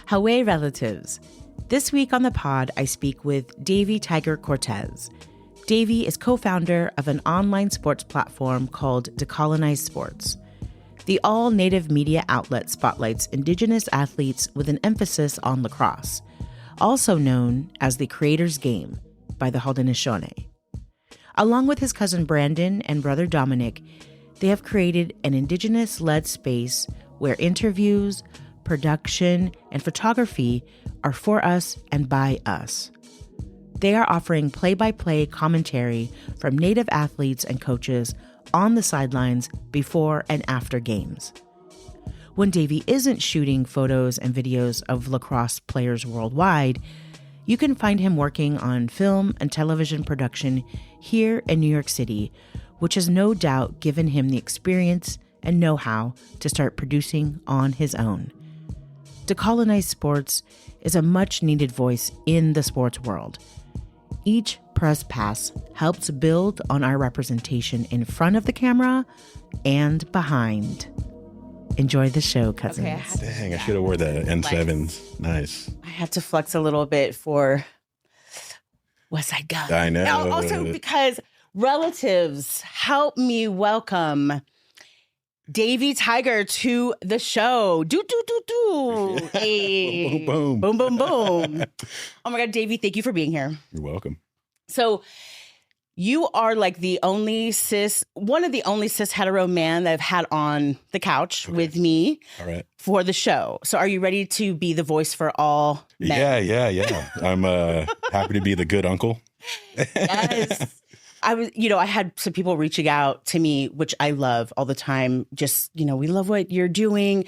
Ha.We Relatives. This week on the pod, I speak with Davy Tiger Cortes. Davy is co-founder of an online sports platform called Decolonize Sports. The all-native media outlet spotlights Indigenous athletes with an emphasis on lacrosse, also known as the Creator's Game by the Haudenosaunee. Along with his cousin Brandon and brother Dominic, they have created an Indigenous-led space where interviews, production, and photography are for us and by us. They are offering play-by-play commentary from Native athletes and coaches on the sidelines before and after games. When Davy isn't shooting photos and videos of lacrosse players worldwide, you can find him working on film and television production here in New York City, which has no doubt given him the experience and know-how to start producing on his own. Decolonize Sports is a much-needed voice in the sports world. Each press pass helps build on our representation in front of the camera and behind. Enjoy the show, cousins. Okay, Dang, I should have wore the N7s. Nice. I had to flex a little bit for West Side Gun. I know. Now, also because relatives, help me welcome Davy Tiger to the show. Do. Hey. Boom, boom. Boom, boom, boom. Oh my God, Davy, thank you for being here. You're welcome. So you are like one of the only cis hetero men that I've had on the couch with me for the show. So are you ready to be the voice for all men? Yeah. I'm happy to be the good uncle. Yes. I had some people reaching out to me, which I love all the time. Just, we love what you're doing,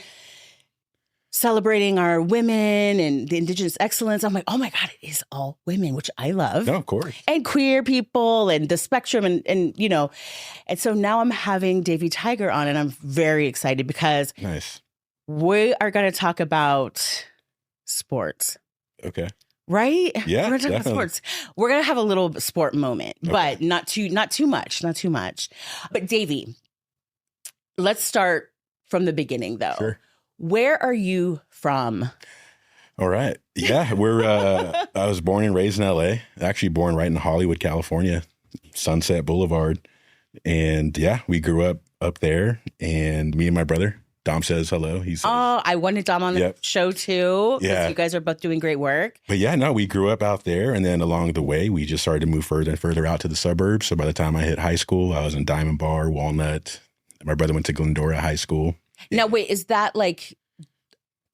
celebrating our women and the Indigenous excellence. I'm like, oh my God, it is all women, which I love. No, of course. And queer people and the spectrum and and so now I'm having Davy Tiger on and I'm very excited because we are going to talk about sports. Okay. Right? Yeah, we're gonna talk about sports. We're gonna have a little sport moment, but not too much. But Davy, let's start from the beginning, though. Sure. Where are you from? All right. Yeah, I was born and raised in LA. Actually, born right in Hollywood, California, Sunset Boulevard, and yeah, we grew up there. And me and my brother. Dom says hello. He says, I wanted Dom on the show too. Yeah. You guys are both doing great work. But yeah, no, we grew up out there. And then along the way, we just started to move further and further out to the suburbs. So by the time I hit high school, I was in Diamond Bar, Walnut. My brother went to Glendora High School. Now, wait, is that like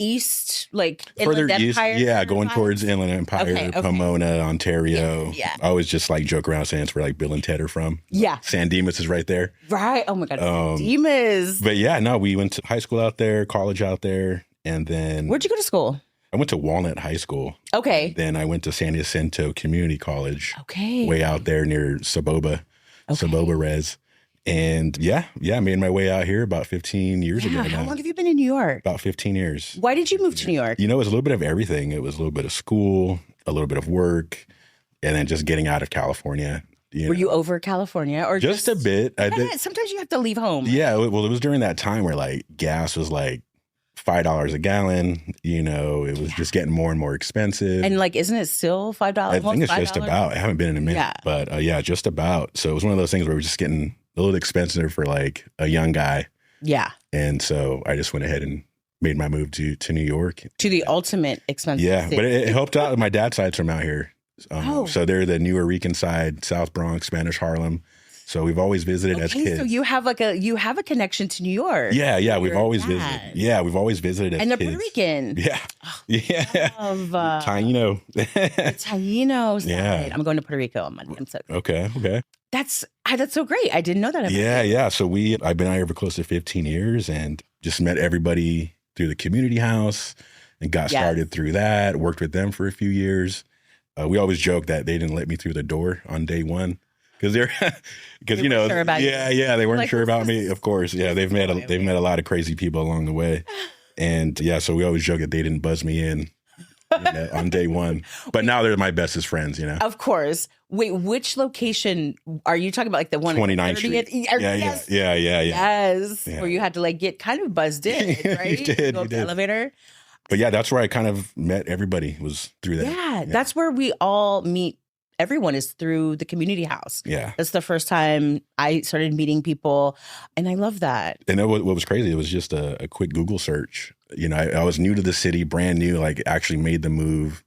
east, like further Inland east? Empire? Yeah, going towards Inland Empire, Pomona, Ontario. Yeah. I always just like joke around saying it's where like Bill and Ted are from. Yeah. San Dimas is right there. Right. Oh my God. San Dimas. But yeah, no, we went to high school out there, college out there. And then where'd you go to school? I went to Walnut High School. Okay. Then I went to San Jacinto Community College. Okay. Way out there near Saboba Res. And yeah, I made my way out here about 15 years ago now. How long have you been in New York? About 15 years. Why did you move to New York? It was a little bit of everything. It was a little bit of school, a little bit of work, and then just getting out of California. Were you over California or just a bit? Sometimes you have to leave home. Yeah, well, it was during that time where like gas was like $5 a gallon. It was just getting more and more expensive. And like, isn't it still $5? I think it's just about. I haven't been in a minute, but just about. So it was one of those things where we're just getting a little expensive for like a young guy. Yeah. And so I just went ahead and made my move to New York. To the ultimate expensive city. But it helped out. My dad's side's from out here. So they're the New Rican side, South Bronx, Spanish Harlem. So we've always visited as kids. So you have a connection to New York. Yeah. We've always visited. Yeah, we've always visited as kids. And they're Puerto Rican. Yeah. Taino. Taino side. Yeah. I'm going to Puerto Rico on Monday. Okay. That's so great. I didn't know that. Yeah. So I've been out here for close to 15 years and just met everybody through the community house and got started through that. Worked with them for a few years. We always joke that they didn't let me through the door on day one because they weren't sure about me. Of course, they've met a lot of crazy people along the way, and so we always joke that they didn't buzz me in on day one. But now they're my bestest friends. Of course. Wait, which location are you talking about? Like the one 29th Street? Yes. Yeah. Yes, where you had to like get kind of buzzed in, right? You did. The elevator. But yeah, that's where I kind of met everybody, was through that. Yeah, that's where we all meet. Everyone is through the community house. Yeah. That's the first time I started meeting people. And I love that. And what was crazy, it was just a quick Google search. I was new to the city, brand new, like actually made the move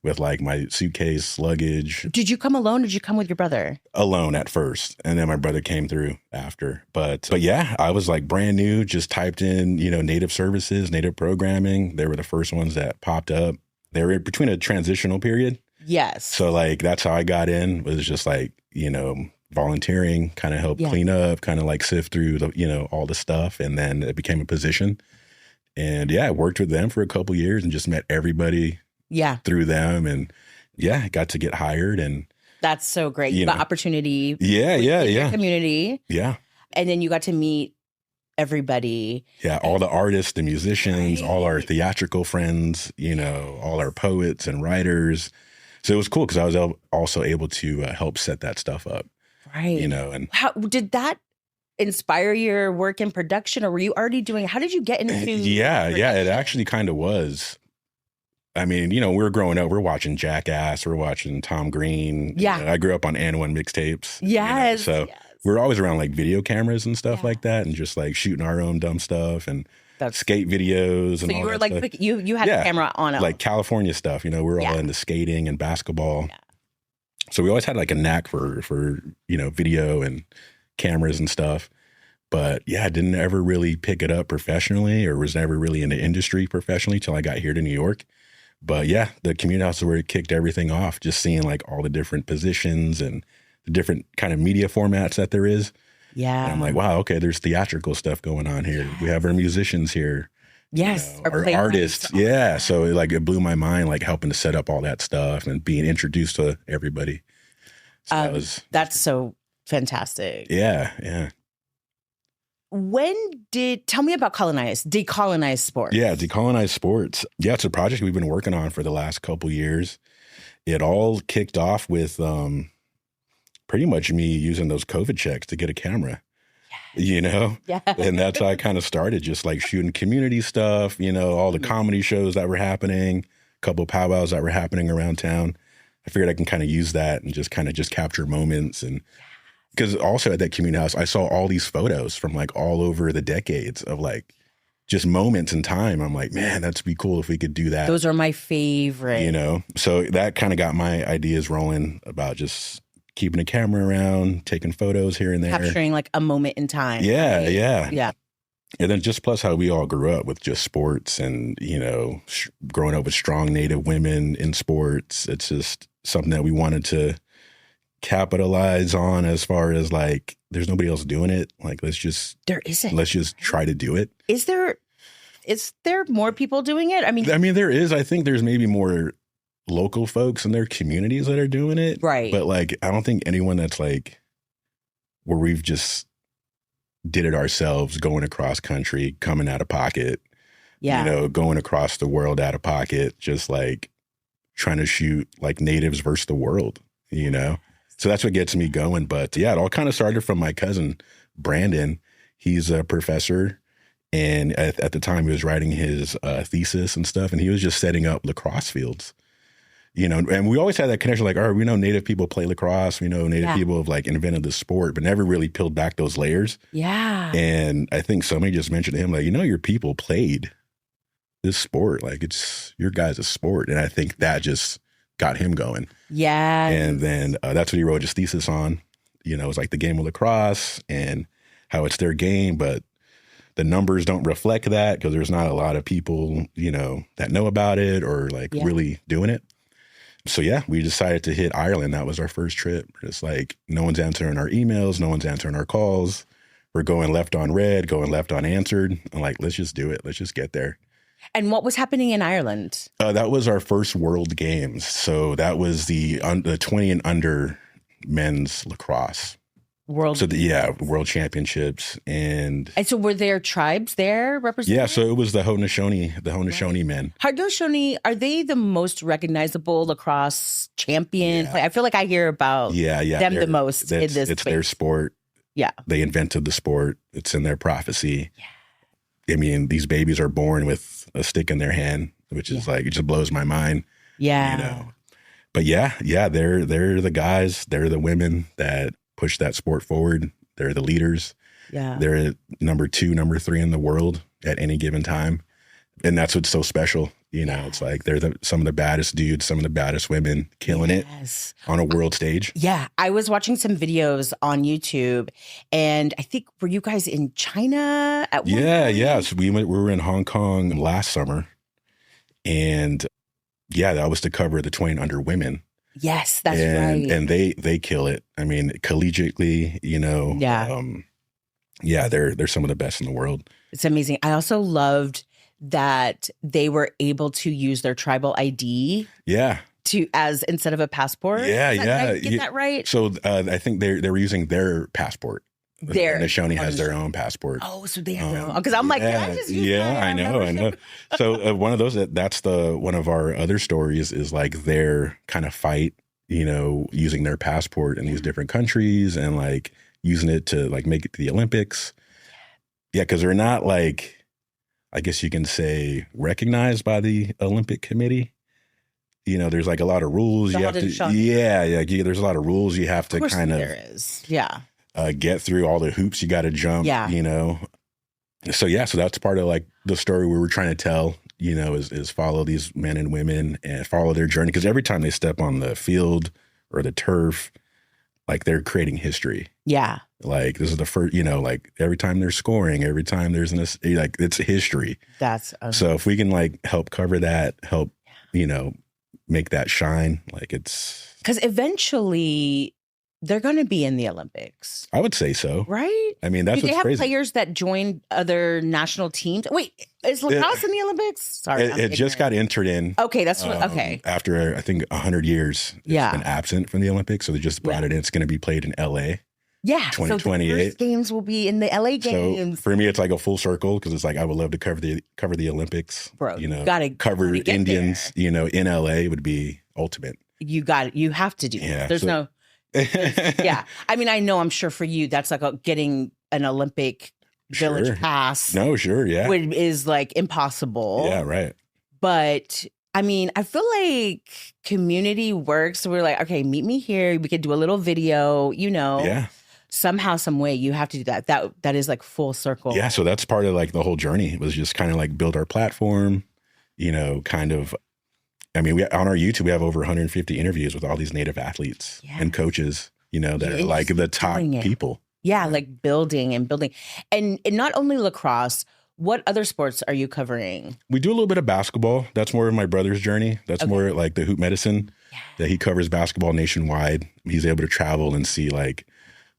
with like my suitcase, luggage. Did you come alone? Or did you come with your brother? Alone at first. And then my brother came through after. But yeah, I was like brand new, just typed in, native services, native programming. They were the first ones that popped up. They were between a transitional period. Yes. So like, that's how I got in, was just like, volunteering, kind of help clean up, kind of like sift through the, all the stuff. And then it became a position. And yeah, I worked with them for a couple years and just met everybody through them. And yeah, got to get hired. And that's so great. You got opportunity. Yeah. Community. Yeah. And then you got to meet everybody. Yeah. All the artists, the musicians, all our theatrical friends, all our poets and writers. So it was cool because I was also able to help set that stuff up. Right. And how did that inspire your work in production, or were you already doing, how did you get into production? It actually kind of was. I mean, we were growing up, we're watching Jackass, we're watching Tom Green. Yeah. I grew up on And One mixtapes. Yes. So we're always around like video cameras and stuff like that, and just like shooting our own dumb stuff and skate videos. And so you were like, you had a camera on it. Like California stuff, we're all into skating and basketball. Yeah. So we always had like a knack for video and cameras and stuff. But yeah, I didn't ever really pick it up professionally, or was never really in the industry professionally till I got here to New York. But yeah, the community house is where it kicked everything off, just seeing like all the different positions and the different kind of media formats that there is. Yeah. And I'm like, wow, okay, there's theatrical stuff going on here. We have our musicians here. Yes. Our artists. Yeah. So it blew my mind, like helping to set up all that stuff and being introduced to everybody. So that's so fantastic. Yeah. Yeah. Tell me about Decolonize Sports. Yeah, Decolonize Sports. Yeah, it's a project we've been working on for the last couple years. It all kicked off with pretty much me using those COVID checks to get a camera, Yeah. And that's how I kind of started, just like shooting community stuff, all the comedy shows that were happening, a couple powwows that were happening around town. I figured I can kind of use that and just capture moments. And because also at that community house, I saw all these photos from like all over the decades of like just moments in time. I'm like, man, that'd be cool if we could do that. Those are my favorite. So that kind of got my ideas rolling about just keeping a camera around, taking photos here and there. Capturing like a moment in time. Yeah, right? Yeah. And then just plus how we all grew up with just sports and, growing up with strong Native women in sports. It's just something that we wanted to capitalize on, as far as like, there's nobody else doing it. Like, let's just try to do it. Is there more people doing it? I mean, there is. I think there's maybe more local folks in their communities that are doing it. Right. But like, I don't think anyone that's like where we've just did it ourselves, going across country, coming out of pocket, going across the world out of pocket, just like trying to shoot like natives versus the world, So that's what gets me going. But yeah, it all kind of started from my cousin, Brandon. He's a professor. And at the time he was writing his thesis and stuff, and he was just setting up lacrosse fields, and we always had that connection, like, all right, we know Native people play lacrosse. We know Native people have like invented the sport, but never really peeled back those layers. Yeah. And I think somebody just mentioned to him, like, your people played this sport. Like, it's your guys' sport. And I think that just got him going. Yeah. And then that's what he wrote his thesis on. It was like the game of lacrosse and how it's their game, but the numbers don't reflect that because there's not a lot of people, that know about it or like really doing it. So yeah, we decided to hit Ireland. That was our first trip. It's like, no one's answering our emails, no one's answering our calls. We're going left on red, going left unanswered. I'm like, let's just do it. Let's just get there. And what was happening in Ireland? That was our first World Games. So that was the 20 and under men's lacrosse. World Championships. And so were there tribes there represented? Yeah, so it was the Haudenosaunee men. Haudenosaunee, are they the most recognizable lacrosse champion? Yeah. I feel like I hear about them the most in this It's their sport. Yeah. They invented the sport. It's in their prophecy. Yeah. I mean, these babies are born with a stick in their hand. which is like, it just blows my mind. Yeah. You know, but yeah, they're the guys, they're the women that push that sport forward. They're the leaders. Yeah. They're number 2, number 3 in the world at any given time. And that's what's so special. You know, it's like they're some of the baddest dudes, some of the baddest women killing it on a world stage. Yeah. I was watching some videos on YouTube, and I think, were you guys in China at one point? Yeah. So we were in Hong Kong last summer. And yeah, that was to cover the 20 under women. Yes, that's right. And they kill it. I mean, collegiately, you know. Yeah. They're some of the best in the world. It's amazing. I also loved that they were able to use their tribal ID. Yeah. As instead of a passport. Yeah. Did I get that right? So I think they were using their passport. The Haudenosaunee has their own passport. Oh, so they have their own. Because I'm like, I just use I know. So one of those, that's one of our other stories is like their kind of fight, you know, using their passport in these different countries and like using it to like make it to the Olympics. Yeah, because they're not like, I guess you can say, recognized by the Olympic Committee. You know, there's like a lot of rules you have to. There's a lot of rules you have to kind of. There is, get through all the hoops you got to jump. Yeah. You know. So that's part of like the story we were trying to tell. You know, is follow these men and women and follow their journey, because every time they step on the field or the turf, like they're creating history. Yeah. Like this is the first, you know, like every time they're scoring, every time there's like it's history. That's so if we can like help cover that, help, you know, make that shine, like it's. Because eventually they're going to be in the Olympics. I would say so. Right? I mean, that's what's crazy. Do they have players that join other national teams? Wait, is lacrosse in the Olympics? Sorry. It just got entered in. Okay, that's okay. After, I think, 100 years, it's been absent from the Olympics. So they just brought it in. It's going to be played in LA. Yeah. 2028. So the first games will be in the LA games. So for me, it's like a full circle, because it's like I would love to cover the Olympics. Bro, you know, cover Indians, you know, in LA would be ultimate. You have to do that. There's no. I mean, I'm sure for you, that's like getting an Olympic village pass. No, sure. Yeah. Is like impossible. Yeah, right. But I mean, I feel like community works. So we're like, okay, meet me here. We could do a little video, you know. Yeah. Somehow, some way, you have to do that. That is like full circle. Yeah. So that's part of like the whole journey. It was just kind of like build our platform, you know, kind of. I mean, on our YouTube, we have over 150 interviews with all these Native athletes and coaches, you know, that are like the top people. Yeah, like building. And not only lacrosse, what other sports are you covering? We do a little bit of basketball. That's more of my brother's journey. That's more like the hoop medicine that he covers basketball nationwide. He's able to travel and see like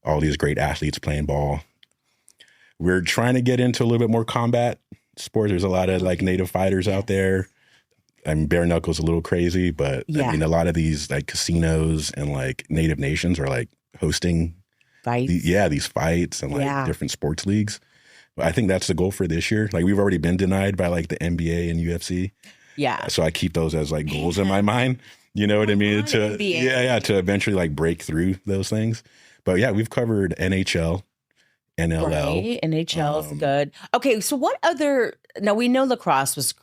all these great athletes playing ball. We're trying to get into a little bit more combat sports. There's a lot of like Native fighters out there. I mean, bare knuckles a little crazy, but I mean, a lot of these like casinos and like Native nations are like hosting fights. These fights and like different sports leagues. But I think that's the goal for this year. Like we've already been denied by like the NBA and UFC. Yeah. So I keep those as like goals in my mind. You know what I mean? To eventually like break through those things. But yeah, we've covered NHL, NLL. Right. NHL is good. Okay, so what other? Now we know lacrosse was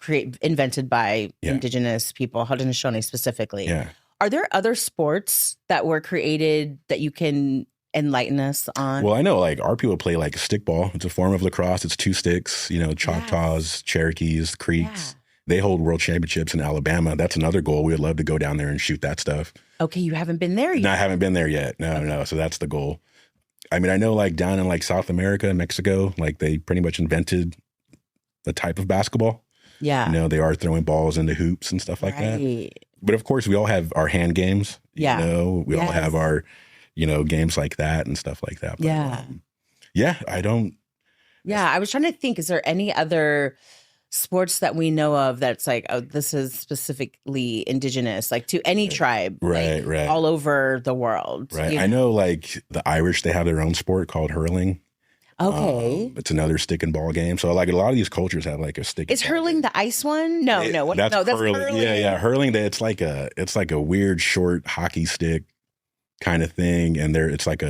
invented by Indigenous people, Haudenosaunee specifically. Yeah. Are there other sports that were created that you can enlighten us on? Well, I know like our people play like stickball. It's a form of lacrosse. It's 2 sticks. You know, Choctaws, Cherokees, Creeks. They hold world championships in Alabama. That's another goal. We would love to go down there and shoot that stuff. Okay, you haven't been there yet. No, I haven't been there yet. No. So that's the goal. I mean, I know like down in like South America, Mexico, like they pretty much invented the type of basketball. Yeah. You know, they are throwing balls into hoops and stuff like that. But of course, we all have our hand games. You know, we all have our, you know, games like that and stuff like that. But, I don't. Yeah, I was trying to think, is there any other sports that we know of that's like, oh, this is specifically indigenous, like to any tribe, right, all over the world. Right. You know? I know like the Irish, they have their own sport called hurling. Okay. It's another stick and ball game. So like a lot of these cultures have like a stick. Is hurling the ice one? No. That's hurling. Yeah. Hurling, it's like a weird short hockey stick kind of thing. And it's like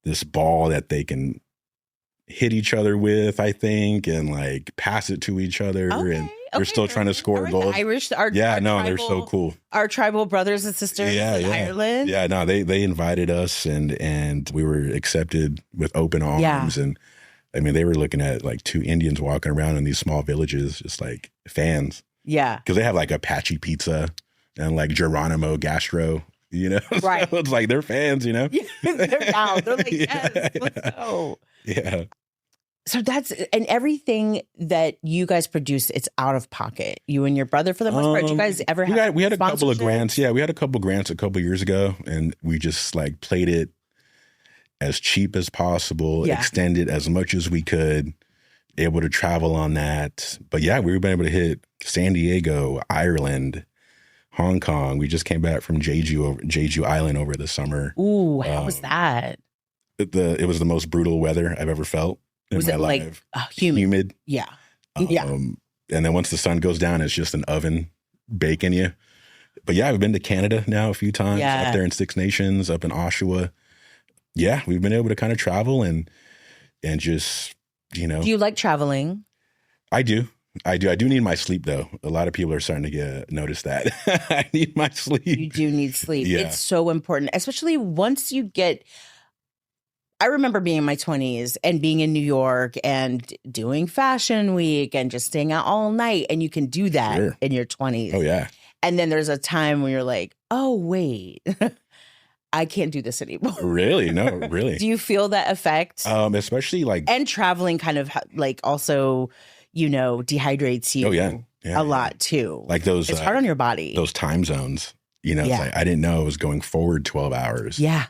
this ball that they can hit each other with, I think, and like pass it to each other. They're still trying to score goals. The Irish, they're so cool. Our tribal brothers and sisters in Ireland. Yeah, no, they invited us and we were accepted with open arms. And I mean, they were looking at like two Indians walking around in these small villages, just like fans. Yeah. Because they have like Apache pizza and like Geronimo Gastro, Right. So it's like they're fans, Yeah, they're down. They're like, yes, let's go. Yeah. So and everything that you guys produce, it's out of pocket. You and your brother, for the most part. Did you guys ever have we had a couple of grants. Yeah, we had a couple of grants a couple of years ago, and we just like played it as cheap as possible, extended as much as we could, able to travel on that. But yeah, we've been able to hit San Diego, Ireland, Hong Kong. We just came back from Jeju Island over the summer. Ooh, how was that? It was the most brutal weather I've ever felt in my life. Humid. Yeah. And then once the sun goes down, it's just an oven baking you. But yeah, we've been to Canada now a few times, up there in Six Nations, up in Oshawa. Yeah, we've been able to kind of travel and just, Do you like traveling? I do. I do need my sleep, though. A lot of people are starting to notice that. I need my sleep. You do need sleep. Yeah. It's so important, especially once you get... I remember being in my 20s and being in New York and doing Fashion Week and just staying out all night. And you can do that in your 20s. Oh, yeah. And then there's a time when you're like, oh, wait, I can't do this anymore. Really? No, really. Do you feel that effect? Especially like... And traveling kind of like also, dehydrates you a lot too. Like those... It's hard on your body. Those time zones. It's like, I didn't know it was going forward 12 hours. Yeah.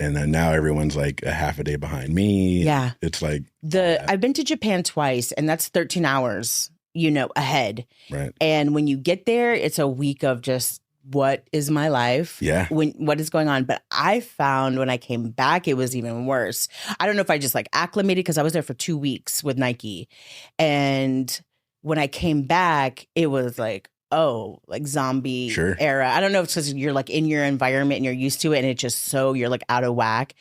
And then now everyone's like a half a day behind me. Yeah. It's like... I've been to Japan twice, and that's 13 hours, ahead. Right. And when you get there, it's a week of just, what is my life? Yeah. What is going on? But I found when I came back, it was even worse. I don't know if I just like acclimated, because I was there for 2 weeks with Nike. And when I came back, it was like, like zombie era. I don't know if it's because you're like in your environment and you're used to it, and it's just you're like out of whack.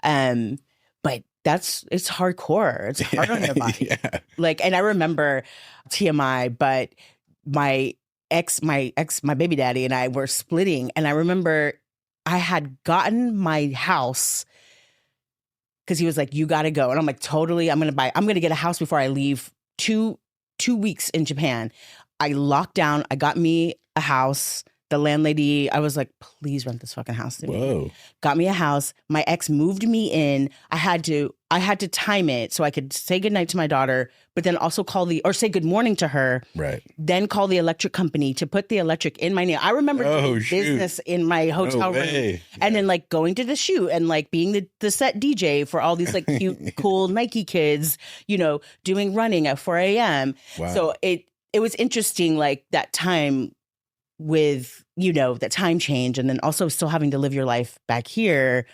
But it's hardcore. It's hard on your body. Yeah. Like, and I remember TMI, but my baby daddy and I were splitting, and I remember I had gotten my house because he was like, you got to go. And I'm like, totally, I'm going to get a house before I leave 2 weeks in Japan. I locked down. I got me a house. The landlady, I was like, please rent this fucking house to me. Whoa. Got me a house. My ex moved me in. I had to time it so I could say goodnight to my daughter, but then also say good morning to her. Right. Then call the electric company to put the electric in my name. I remember doing business in my hotel room. And then like going to the shoot and like being the set DJ for all these like cute, cool Nike kids, doing running at 4 a.m. Wow. So it was interesting, like that time with, that time change, and then also still having to live your life back here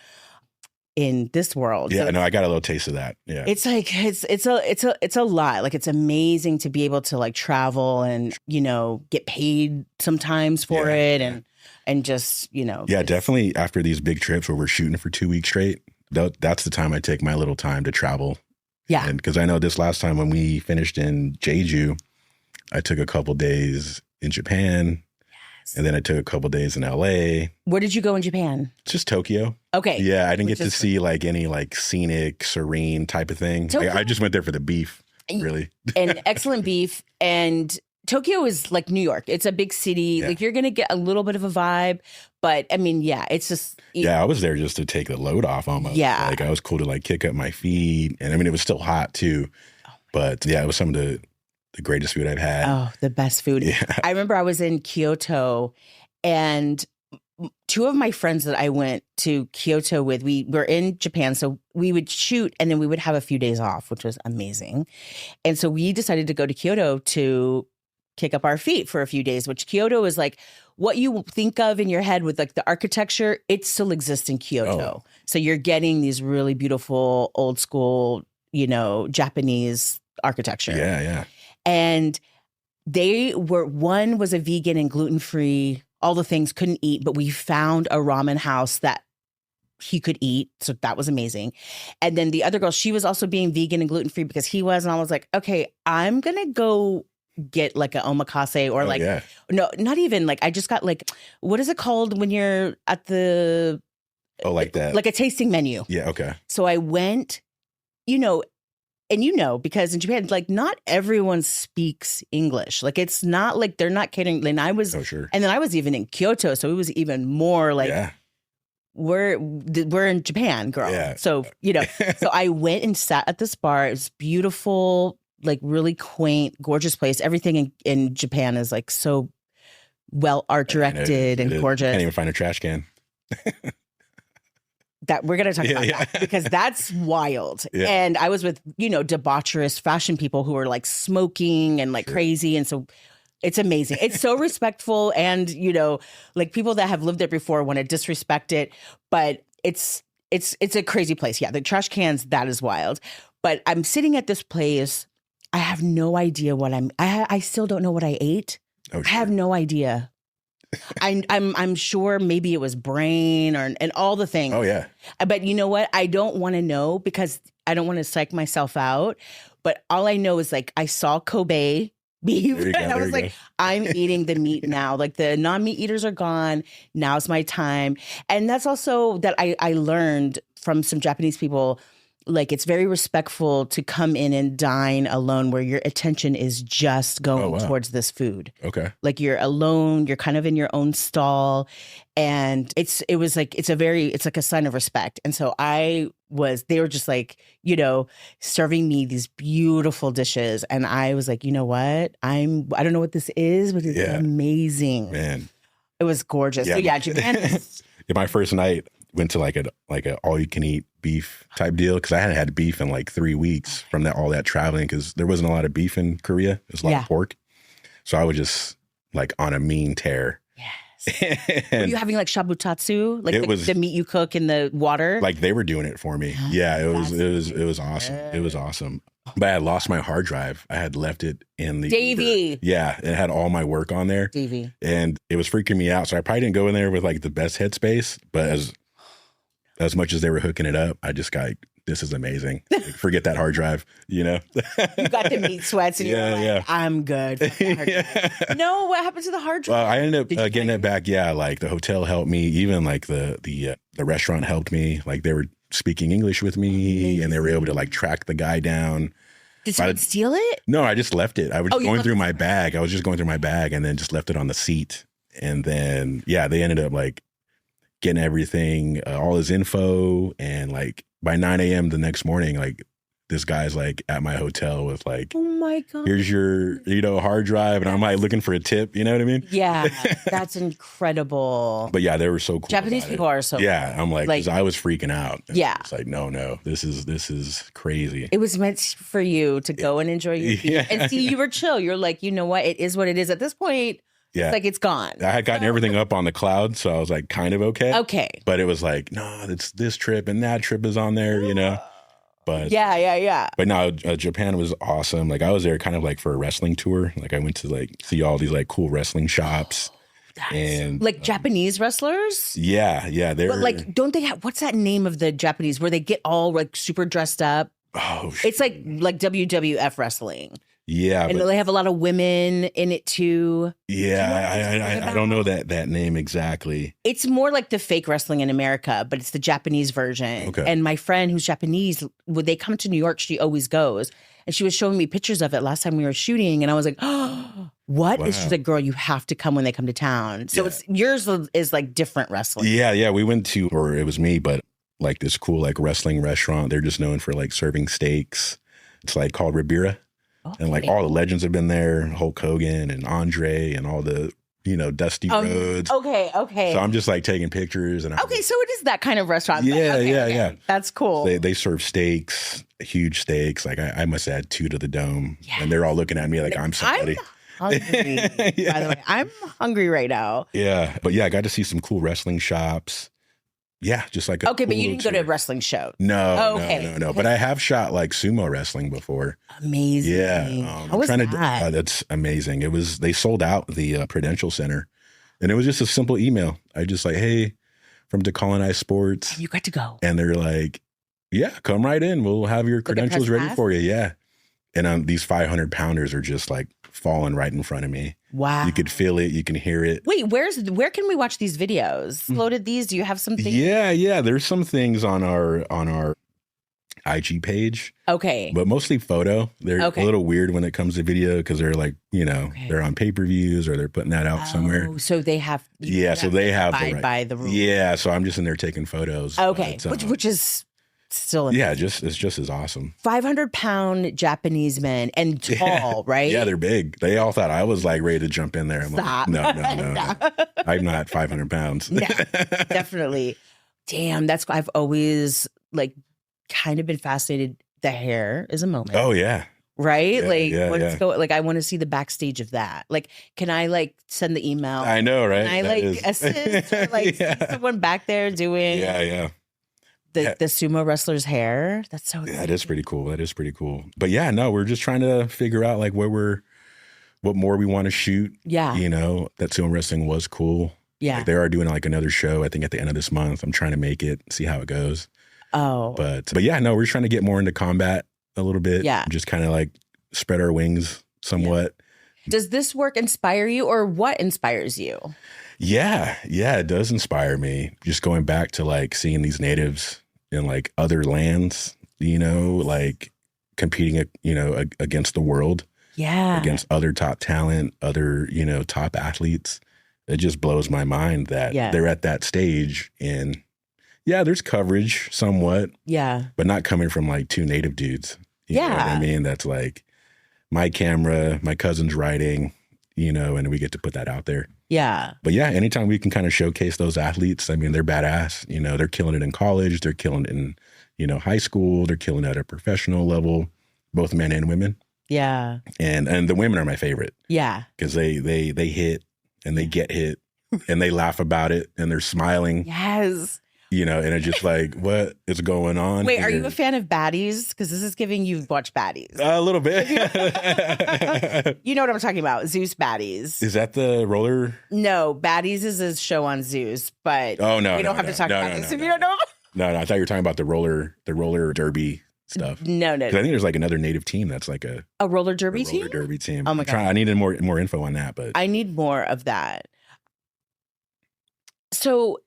in this world. Yeah, so I got a little taste of that. Yeah. It's like, it's a lot. Like, it's amazing to be able to like travel and, get paid sometimes for it. And just, Yeah, definitely after these big trips where we're shooting for 2 weeks straight, that's the time I take my little time to travel. Yeah. And because I know this last time when we finished in Jeju, I took a couple days in Japan. Yes. And then I took a couple days in LA. Where did you go in Japan? Just Tokyo. Okay. Yeah, I didn't get to see like any like scenic, serene type of thing. I just went there for the beef, really. And excellent beef. And Tokyo is like New York. It's a big city. Yeah. Like, you're going to get a little bit of a vibe. But I mean, yeah, it's just... Yeah, I was there just to take the load off almost. Yeah. Like, I was cool to like kick up my feet. And I mean, it was still hot too. But yeah, it was some of the greatest food I've had. Oh, the best food. Yeah. I remember I was in Kyoto, and 2 of my friends that I went to Kyoto with, we were in Japan. So we would shoot and then we would have a few days off, which was amazing. And so we decided to go to Kyoto to kick up our feet for a few days, which Kyoto is like what you think of in your head with like the architecture. It still exists in Kyoto. Oh. So you're getting these really beautiful old school, Japanese architecture. Yeah, yeah. And one was a vegan and gluten-free, all the things, couldn't eat, but we found a ramen house that he could eat. So that was amazing. And then the other girl, she was also being vegan and gluten-free because he was. And I was like, okay, I'm going to go get like an omakase or yeah. no, not even like, I just got like, what is it called when you're at the, like that. Like a tasting menu. Yeah. Okay. So I went, and because in Japan, like not everyone speaks English. Like it's not like they're not kidding. And I was, sure. And then I was even in Kyoto. So it was even more like, we're in Japan, girl. Yeah. So, so I went and sat at this bar. It was beautiful, like really quaint, gorgeous place. Everything in Japan is like so well art directed and gorgeous. Can't even find a trash can. That we're going to talk about that because that's wild. Yeah. And I was with, debaucherous fashion people who are like smoking and like crazy. And so it's amazing. It's so respectful. And, like people that have lived there before want to disrespect it, but it's a crazy place. Yeah. The trash cans, that is wild. But I'm sitting at this place. I have no idea what I still don't know what I ate. Oh, sure. I have no idea. I'm sure maybe it was brain and all the things. Oh yeah. But you know what? I don't want to know because I don't want to psych myself out. But all I know is like I saw Kobe beef and I was like, I'm eating the meat now. Like the non-meat eaters are gone. Now's my time. And that's also that I learned from some Japanese people. Like it's very respectful to come in and dine alone where your attention is just going towards this food. Okay. Like you're alone, you're kind of in your own stall. And it's like a sign of respect. And so they were just like, serving me these beautiful dishes. And I was like, you know what? I don't know what this is, but it's amazing. Man. It was gorgeous. Yeah. So yeah, Japan is my first night went to like a all you can eat beef type deal because I hadn't had beef in like 3 weeks from all that traveling because there wasn't a lot of beef in Korea. There's a lot of pork. So I was just like on a mean tear. Yes. Were you having like shabutatsu? Like the meat you cook in the water? Like they were doing it for me. Yeah, it was awesome. It was awesome. But I had lost my hard drive. I had left it in the Davy. Yeah, it had all my work on there. Davy. And it was freaking me out. So I probably didn't go in there with like the best headspace, but as much as they were hooking it up, I just got, this is amazing. Like, forget that hard drive, You got the meat sweats and you're like, I'm good. No, what happened to the hard drive? Well, I ended up getting it back. Yeah, like the hotel helped me. Even like the restaurant helped me. Like they were speaking English with me and they were able to like track the guy down. Did someone steal it? No, I just left it. I was going through my bag. I was just going through my bag and then just left it on the seat. And then, they ended up like getting everything, all his info. And like by 9 a.m. the next morning, like this guy's like at my hotel with like, oh my God, here's your, hard drive. And I'm like looking for a tip, you know what I mean? Yeah, that's incredible. But yeah, they were so cool. Japanese people are so cool. I'm like, because I was freaking out. Yeah. It's like, no, this is crazy. It was meant for you to go and enjoy your beef. And see, you were chill. You're like, you know what? It is what it is. At this point, it's like it's gone. I had gotten everything up on the cloud, so I was like kind of okay. Okay. But it was like, no, it's this trip and that trip is on there, But yeah. But no, Japan was awesome. Like I was there kind of like for a wrestling tour. Like I went to like see all these like cool wrestling shops. And like Japanese wrestlers? Yeah. They're but like, don't they have, what's that name of the Japanese where they get all like super dressed up? Oh, it's like WWF wrestling. Yeah. And they have a lot of women in it too. Yeah, I don't know that name exactly. It's more like the fake wrestling in America, but it's the Japanese version. Okay. And my friend who's Japanese, when they come to New York, she always goes. And she was showing me pictures of it last time we were shooting. And I was like, oh, what? Wow. She's like, girl, you have to come when they come to town. So it's yours is like different wrestling. Yeah. We went to, or it was me, but like this cool like wrestling restaurant. They're just known for like serving steaks. It's like called Ribera. Okay. And like all the legends have been there, Hulk Hogan and Andre and all the, Dusty Rhodes. Okay. So I'm just like taking pictures. And so it is that kind of restaurant. Yeah. That's cool. They serve steaks, huge steaks. Like I must add 2 to the dome. Yes. And they're all looking at me like I'm somebody. I'm hungry, by the way. I'm hungry right now. Yeah. But I got to see some cool wrestling shops. Yeah, just like but you didn't go to a wrestling show. No. But I have shot like sumo wrestling before. Amazing. Yeah, how was that? That's amazing. They sold out the Prudential Center, and it was just a simple email. I just like, hey, from Decolonize Sports. You got to go, and they're like, yeah, come right in. We'll have your credentials ready for you. Yeah, and these 500 pounders are just like falling right in front of me. Wow. You could feel it. You can hear it. Wait, where can we watch these videos? Loaded these? Do you have something? Yeah. There's some things on our IG page. Okay. But mostly photo. They're a little weird when it comes to video because they're like, they're on pay-per-views or they're putting that out somewhere. So they have. So they have the right. By the rules. Yeah. So I'm just in there taking photos. Okay. But, which is still amazing. It's just as awesome. 500-pound Japanese men and tall, right? Yeah, they're big. They all thought I was like ready to jump in there. I'm Stop. Like, no. I'm not 500 pounds. No, definitely. Damn, I've always like kind of been fascinated. The hair is a moment. Oh yeah. Right? Let's go. Like, I want to see the backstage of that. Like, can I like send the email? I know, right? Can I assist or see someone back there doing the sumo wrestler's hair? That's so exciting. That is pretty cool. But yeah, no, we're just trying to figure out like what more we want to shoot. Yeah. That sumo wrestling was cool. Yeah. Like, they are doing like another show, I think, at the end of this month. I'm trying to make it, see how it goes. Oh. But yeah, no, we're trying to get more into combat a little bit. Yeah. Just kind of like spread our wings somewhat. Yeah. Does this work inspire you, or what inspires you? Yeah, it does inspire me. Just going back to like seeing these natives in like other lands, like competing, against the world. Yeah. Against other top talent, other, top athletes. It just blows my mind that they're at that stage, and there's coverage somewhat. Yeah. But not coming from like two native dudes. You know what I mean? That's like my camera, my cousin's writing, and we get to put that out there. Yeah. But yeah, anytime we can kind of showcase those athletes, I mean, they're badass. They're killing it in college. They're killing it in, high school. They're killing it at a professional level, both men and women. Yeah. And the women are my favorite. Yeah. Because they hit and they get hit and they laugh about it and they're smiling. Yes. And it's just like, what is going on? Wait, are you a fan of baddies? Because this is giving you watch baddies. A little bit. You know what I'm talking about? Zeus baddies. Is that the roller? No, baddies is a show on Zeus, but we don't have to talk about this if you don't know. No, I thought you were talking about the roller derby stuff. No. I think there's like another native team that's like a roller derby team. Roller derby team. Oh my God. I needed more info on that, but I need more of that. So,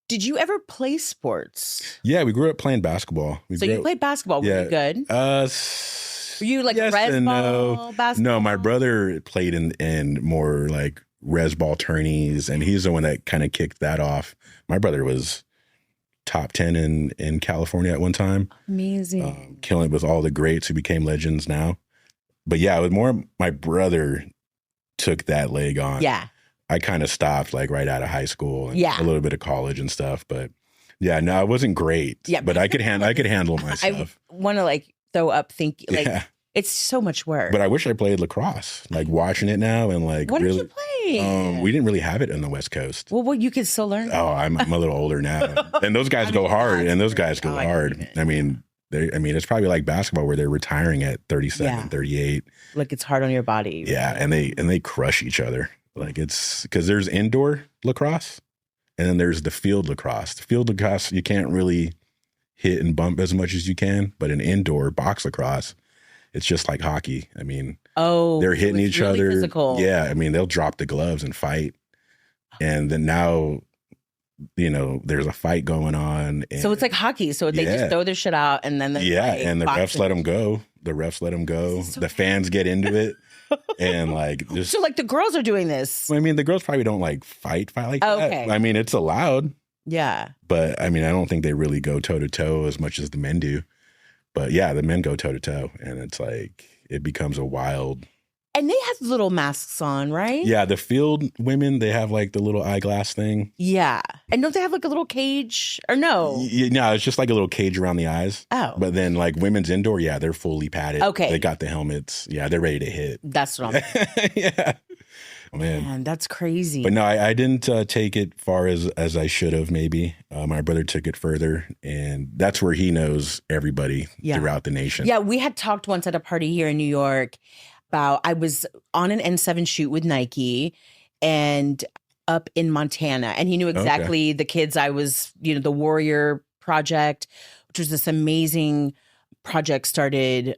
did you ever play sports? Yeah, we grew up playing basketball. You played basketball. Were you good? Were you like res ball basketball? No, my brother played in more like res ball tourneys, and he's the one that kind of kicked that off. My brother was top 10 in California at one time. Amazing. Killing it with all the greats who became legends now. But yeah, it was more my brother took that leg on. Yeah. I kind of stopped like right out of high school and a little bit of college and stuff. But yeah, no, I wasn't great. Yeah. But I could handle myself. I want to like throw up thinking like it's so much work. But I wish I played lacrosse, like watching it now and like what really. Did you play? We didn't really have it on the West Coast. Well, you could still learn. Oh, I'm a little older now. And those guys go hard. And those guys go hard. I mean, it's probably like basketball where they're retiring at 37, 38. Like it's hard on your body. Yeah. And they crush each other. Like it's because there's indoor lacrosse and then there's the field lacrosse. The field lacrosse, you can't really hit and bump as much as you can. But an indoor box lacrosse, it's just like hockey. I mean, they're hitting each other. Physical. Yeah. I mean, they'll drop the gloves and fight. And then now, there's a fight going on. And so it's like hockey. So they just throw their shit out and then and the refs let them go. The fans get into it. And like just, so like the girls are doing this. I mean, the girls probably don't like fight like that. Okay. I mean, it's allowed. Yeah. But I mean, I don't think they really go toe to toe as much as the men do. But yeah, the men go toe to toe, and it's like it becomes a wild. And they have little masks on, right? Yeah, the field women, they have like the little eyeglass thing. Yeah. And don't they have like a little cage or no? No, it's just like a little cage around the eyes. Oh. But then like women's indoor, they're fully padded. Okay. They got the helmets. Yeah, they're ready to hit. That's what I'm Yeah. Man, that's crazy. But no, I didn't take it far as I should have maybe. My brother took it further, and that's where he knows everybody throughout the nation. Yeah, we had talked once at a party here in New York about I was on an N7 shoot with Nike and up in Montana, and he knew exactly the kids I was, the Warrior Project, which was this amazing project started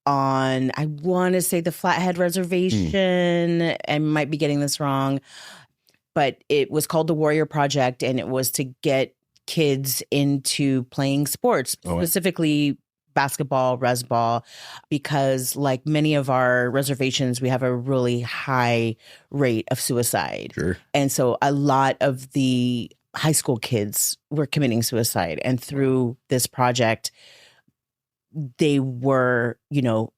on, I want to say the Flathead Reservation. I might be getting this wrong, but it was called the Warrior Project, and it was to get kids into playing sports, specifically basketball, resball, because like many of our reservations, we have a really high rate of suicide. Sure. And so a lot of the high school kids were committing suicide. And through this project, they were,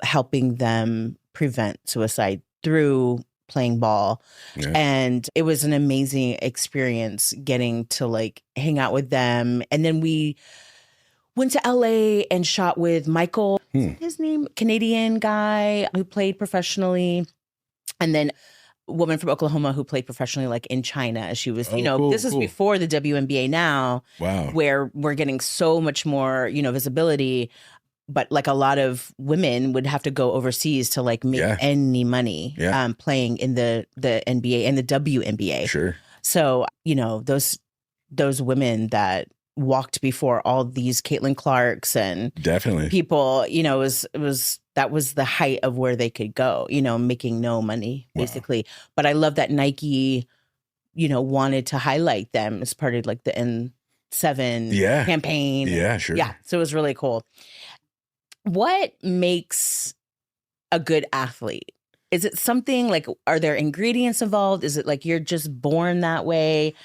helping them prevent suicide through playing ball. Yeah. And it was an amazing experience getting to like hang out with them. And then we went to LA and shot with Michael, his name, Canadian guy who played professionally. And then a woman from Oklahoma who played professionally like in China. She was, this is before the WNBA now. Wow. Where we're getting so much more, visibility. But like a lot of women would have to go overseas to like make any money playing in the NBA and the WNBA. Sure. So, those women that walked before all these Caitlin Clarks and definitely people, that was the height of where they could go, making no money basically. But I love that Nike, wanted to highlight them as part of like the N7 campaign. Yeah, sure. Yeah. So it was really cool. What makes a good athlete? Is it something like, are there ingredients involved? Is it like you're just born that way?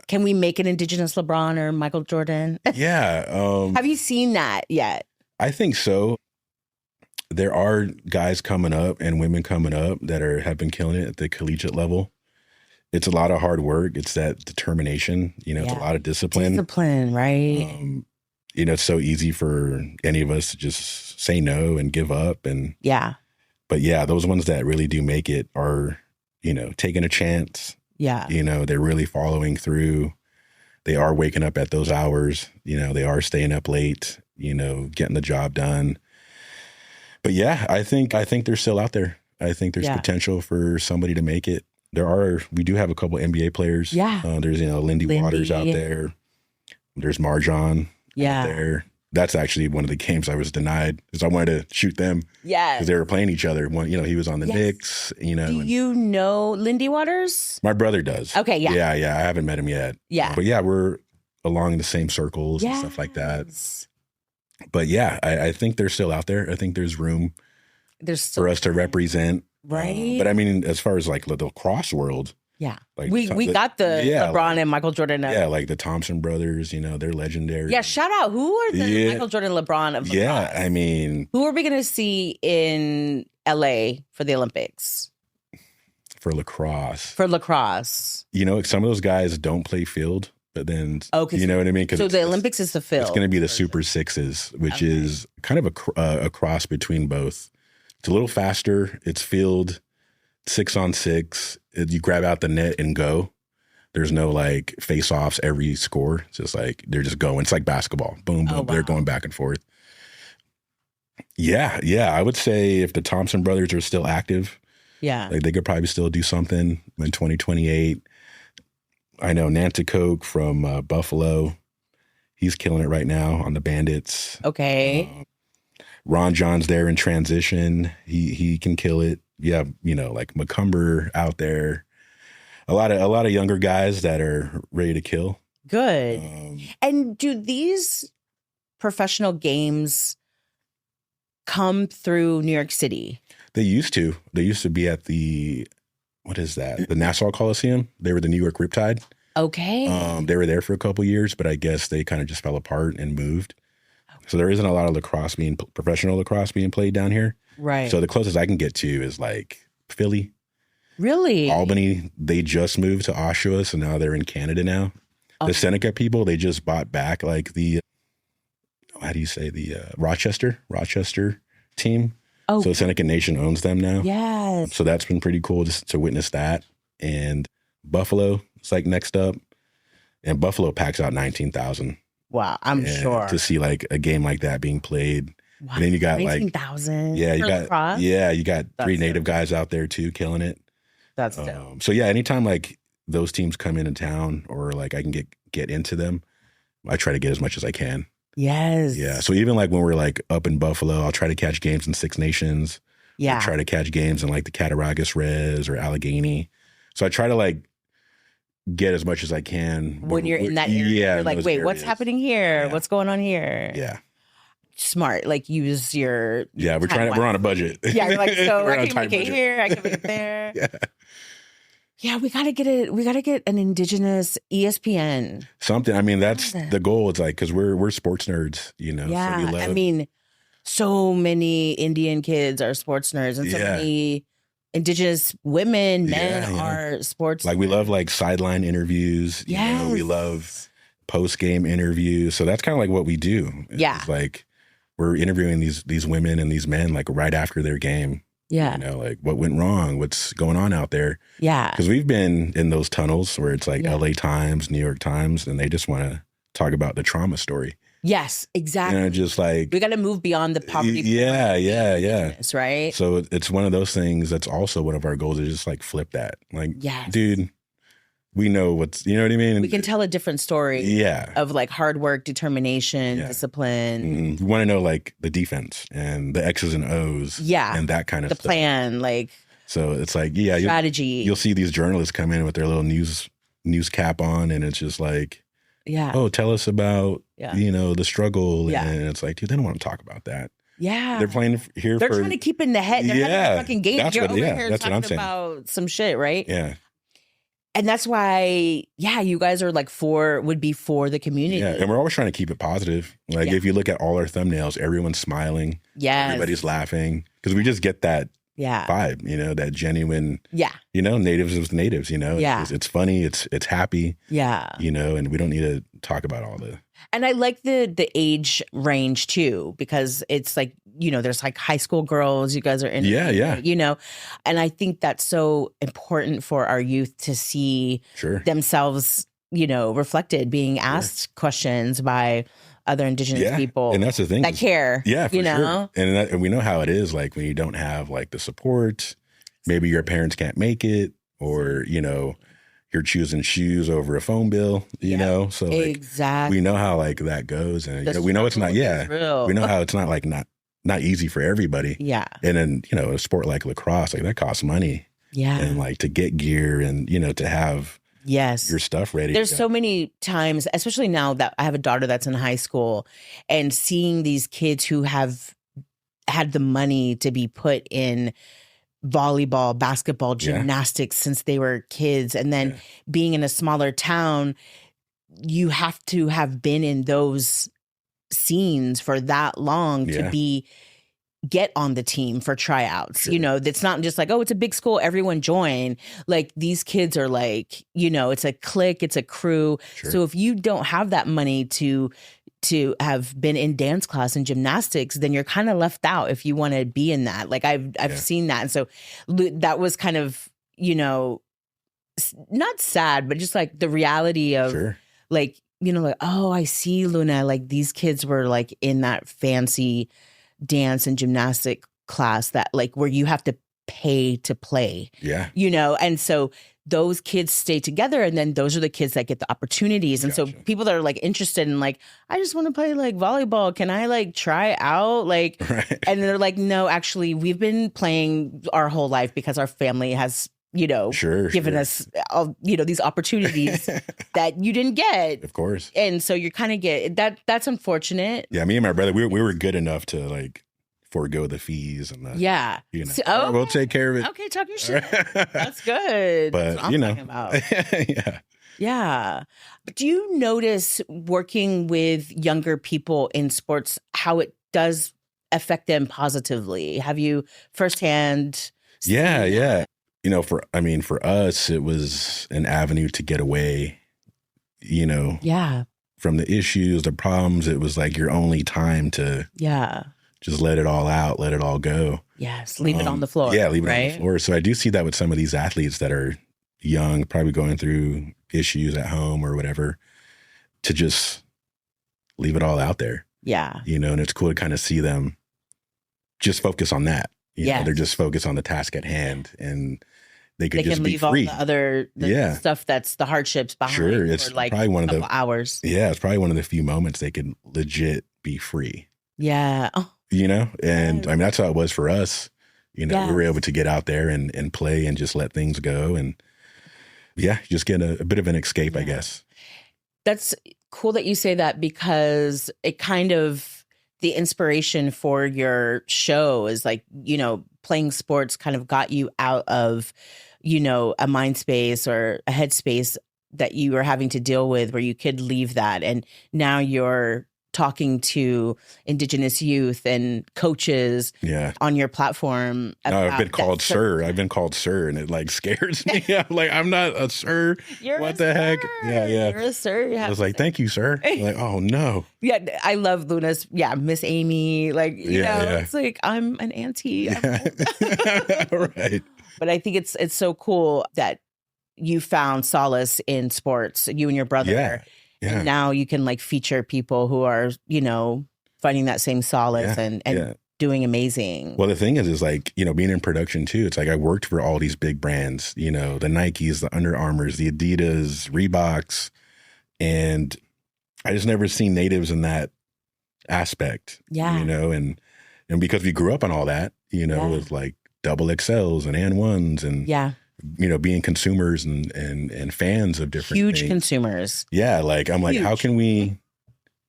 Can we make an Indigenous LeBron or Michael Jordan? Yeah. Have you seen that yet? I think so. There are guys coming up and women coming up that have been killing it at the collegiate level. It's a lot of hard work. It's that determination. It's a lot of discipline. Discipline, right? It's so easy for any of us to just say no and give up. But those ones that really do make it are, taking a chance. Yeah. They're really following through. They are waking up at those hours. They are staying up late, getting the job done. But I think they're still out there. I think there's potential for somebody to make it. We do have a couple NBA players. Yeah. There's, Lindy Waters out there. There's Marjan. Yeah. There. That's actually one of the games I was denied because I wanted to shoot them. Yeah. Because they were playing each other. One, he was on the Knicks, Do you know Lindy Waters? My brother does. Okay, yeah. Yeah. I haven't met him yet. Yeah. But we're along the same circles and stuff like that. But I think they're still out there. I think there's room for us to represent. Right. But I mean, as far as like the lacrosse world. Yeah. Like we got the LeBron and Michael Jordan. Like the Thompson brothers, they're legendary. Yeah, shout out. Who are the Michael Jordan, LeBron of lacrosse? Yeah, I mean. Who are we going to see in LA for the Olympics? For lacrosse. Some of those guys don't play field, but then, you know what I mean? So the Olympics is the field. It's going to be the Super Sixes, which is kind of a cross between both. It's a little faster. It's field 6-on-6. You grab out the net and go. There's no like face-offs every score. It's just like they're just going. It's like basketball. Boom, boom. They're going back and forth. Yeah. I would say if the Thompson brothers are still active, like they could probably still do something in 2028. I know Nanticoke from Buffalo. He's killing it right now on the Bandits. Okay. Ron John's there in transition. He can kill it. Yeah, like McCumber out there. A lot of younger guys that are ready to kill. Good. And do these professional games come through New York City? They used to. They used to be at the, what is that? The Nassau Coliseum. They were the New York Riptide. Okay. They were there for a couple years, but I guess they kind of just fell apart and moved. Okay. So there isn't a lot of professional lacrosse being played down here. Right. So the closest I can get to is like Philly. Really? Albany, they just moved to Oshawa, so now they're in Canada now. Okay. The Seneca people, they just bought back like the, Rochester team. Oh. So Seneca Nation owns them now. Yes. So that's been pretty cool just to witness that. And Buffalo is like next up. And Buffalo packs out 19,000. Wow, I'm sure. To see like a game like that being played. Wow. And then you got 19,000. Yeah, you got three native guys out there too killing it. That's dope. So anytime like those teams come into town or like I can get into them, I try to get as much as I can. Yes. Yeah. So even like when we're like up in Buffalo, I'll try to catch games in Six Nations. Yeah. I try to catch games in like the Cattaraugus Res or Allegheny. So I try to like get as much as I can. When you're in that area, yeah, you're like, wait, what's happening here? Yeah. What's going on here? Yeah. Smart. Like use your yeah. We're on a budget. Yeah. You're like, so We're I can make it here. I can make it there. Yeah. Yeah, we gotta get an Indigenous ESPN. Something. I mean, that's the goal. It's like, because we're sports nerds, you know. Yeah, so we love, I mean, so many Indian kids are sports nerds, and so many Indigenous women, men are sports. Like we love like sideline interviews. You know, we love post game interviews. So that's kind of like what we do. It's like we're interviewing these women and these men like right after their game. Yeah. You know, like what went wrong, what's going on out there. Yeah. Because we've been in those tunnels where it's like LA Times, New York Times, and they just want to talk about the trauma story. Yes, exactly. You know, just like we got to move beyond the poverty. Yeah. Right. So it's one of those things that's also one of our goals is just like flip that. Like, dude, we know what's, you know what I mean? We can tell a different story. Yeah. Of like hard work, determination, discipline. Mm-hmm. We want to know like the defense and the X's and O's. Yeah. And that kind of the stuff. The plan, like. So it's like, strategy. You'll see these journalists come in with their little news cap on, and it's just like, oh, tell us about, you know, the struggle. Yeah. And it's like, dude, they don't want to talk about that. Yeah. They're playing here They're trying to keep in the head. They're having a fucking game. You're over here that's talking what I'm saying. About some shit, right? Yeah. And that's why, you guys are like would be for the community. Yeah, and we're always trying to keep it positive. Like if you look at all our thumbnails, everyone's smiling. Yeah. Everybody's laughing. Because we just get that vibe, you know, that genuine, you know, natives with natives, you know. It's funny, it's happy. Yeah. You know, and we don't need to talk about all the. And I like the age range too, because it's like, you know, there's like high school girls, you guys are in, you know, and I think that's so important for our youth to see themselves, you know, reflected, being asked questions by other Indigenous people. And that's the thing. That care. Yeah, for you know? Sure. And we know how it is, like when you don't have like the support, maybe your parents can't make it, or, you know, you're choosing shoes over a phone bill, you know? So like, we know how like that goes. And you know, we know it's not, we know how it's not like not easy for everybody. Yeah. And then, you know, a sport like lacrosse, like that costs money. Yeah. And like to get gear and, you know, to have your stuff ready. There's so many times, especially now that I have a daughter that's in high school, and seeing these kids who have had the money to be put in volleyball, basketball, gymnastics since they were kids. And then being in a smaller town, you have to have been in those scenes for that long to get on the team for tryouts. You know, it's not just like, oh, it's a big school, everyone join. Like these kids are like, you know, it's a clique, it's a crew. So if you don't have that money to have been in dance class and gymnastics, then you're kind of left out if you want to be in that. Like I've seen that. And so that was kind of, you know, not sad, but just like the reality of like, you know, like, oh, I see, Luna, like these kids were like in that fancy dance and gymnastic class that like where you have to pay to play. Yeah. You know, and so those kids stay together, and then those are the kids that get the opportunities. And so people that are like interested in like, I just want to play like volleyball. Can I like try out? Like, and they're like, no, actually, we've been playing our whole life because our family has, you know, given us, you know, these opportunities that you didn't get. Of course. And so you're kind of that's unfortunate. Yeah. Me and my brother, we were good enough to like forego the fees and the, you know, so, we'll take care of it. Okay, talk your shit. That's good. But that's what I'm talking about. Yeah. But do you notice working with younger people in sports, how it does affect them positively? Have you firsthand seen that? Yeah. You know, for us, it was an avenue to get away, you know, from the issues, the problems. It was like your only time to just let it all out, let it all go. Yes, leave it on the floor. Yeah, leave it on the floor. So I do see that with some of these athletes that are young, probably going through issues at home or whatever, to just leave it all out there. Yeah. You know, and it's cool to kind of see them just focus on that. You know, they're just focused on the task at hand. And they could they just can be leave free. all the stuff that's the hardships behind. Sure, it's for like probably one of a couple hours. Yeah, it's probably one of the few moments they could legit be free. Yeah. Oh, you know, and I mean that's how it was for us. You know, we were able to get out there and play and just let things go, and just get a bit of an escape, I guess. That's cool that you say that, because it kind of, the inspiration for your show is like, you know, playing sports kind of got you out of, you know, a mind space or a headspace that you were having to deal with where you could leave that. And now you're talking to Indigenous youth and coaches on your platform. No, I've been called sir. I've been called sir, and it like scares me. I'm like, I'm not a sir. What the heck? Yeah. You're a sir. I was like, thank you, sir. I'm like, oh no. Yeah, I love Luna's. Yeah, Miss Amy. Like, you know, it's like, I'm an auntie. Right. But I think it's so cool that you found solace in sports, you and your brother. Yeah. And now you can like feature people who are, you know, finding that same solace and doing amazing. Well, the thing is like, you know, being in production too, it's like I worked for all these big brands, you know, the Nikes, the Under Armours, the Adidas, Reeboks, and I just never seen natives in that aspect. Yeah. You know, and because we grew up on all that, you know, with like double XLs and N1s and you know, being consumers and fans of different huge things. Consumers. Yeah, like I'm like, how can we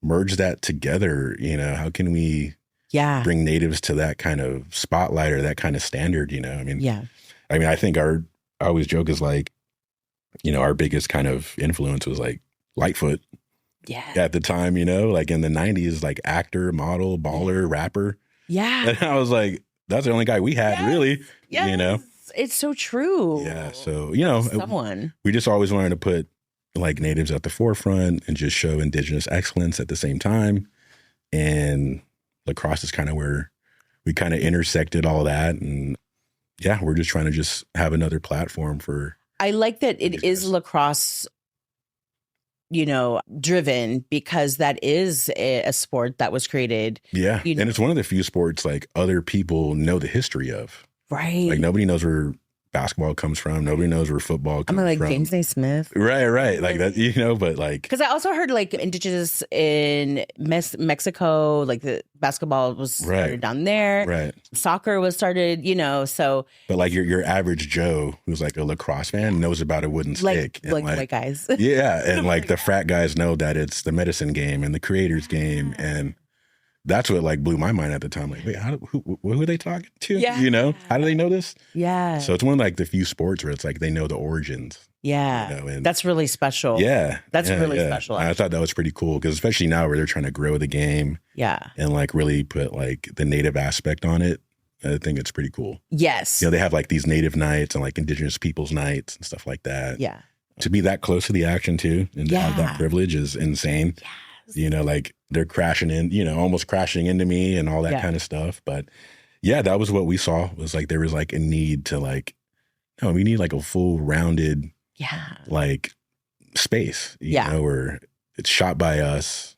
merge that together? You know, how can we bring natives to that kind of spotlight or that kind of standard? You know, I mean, I think I always joke is like, you know, our biggest kind of influence was like Lightfoot. Yeah. At the time, you know, like in the 90s, like actor, model, baller, rapper. Yeah. And I was like, that's the only guy we had, really. Yes. You know. It's so true. Yeah. So, you know, we just always wanted to put like natives at the forefront and just show Indigenous excellence at the same time. And lacrosse is kind of where we kind of intersected all that. And we're just trying to just have another platform for. I like that it is lacrosse, you know, driven, because that is a sport that was created. Yeah. And it's one of the few sports like other people know the history of. Right. Like nobody knows where basketball comes from. Nobody knows where football comes from. Like James Naismith. Right. Like that, you know, but like. Because I also heard like Indigenous in Mexico, like the basketball was started down there. Right. Soccer was started, you know, so. But like your average Joe who's like a lacrosse fan knows about a wooden stick. Like white guys. Yeah. And like the frat guys know that it's the medicine game and the creators game. And that's what like blew my mind at the time. Like, wait, who are they talking to? Yeah. You know, how do they know this? Yeah. So it's one of like the few sports where it's like they know the origins. Yeah. You know, and that's really special. Yeah. That's really special. I thought that was pretty cool because especially now where they're trying to grow the game. Yeah. And like really put like the native aspect on it. I think it's pretty cool. Yes. You know, they have like these native nights and like Indigenous people's nights and stuff like that. Yeah. To be that close to the action too and to have that privilege is insane. Yeah. You know, like they're crashing in, you know, almost crashing into me and all that kind of stuff. But that was what we saw was like there was like a need to like, no, we need like a full rounded, like space, you know, where it's shot by us,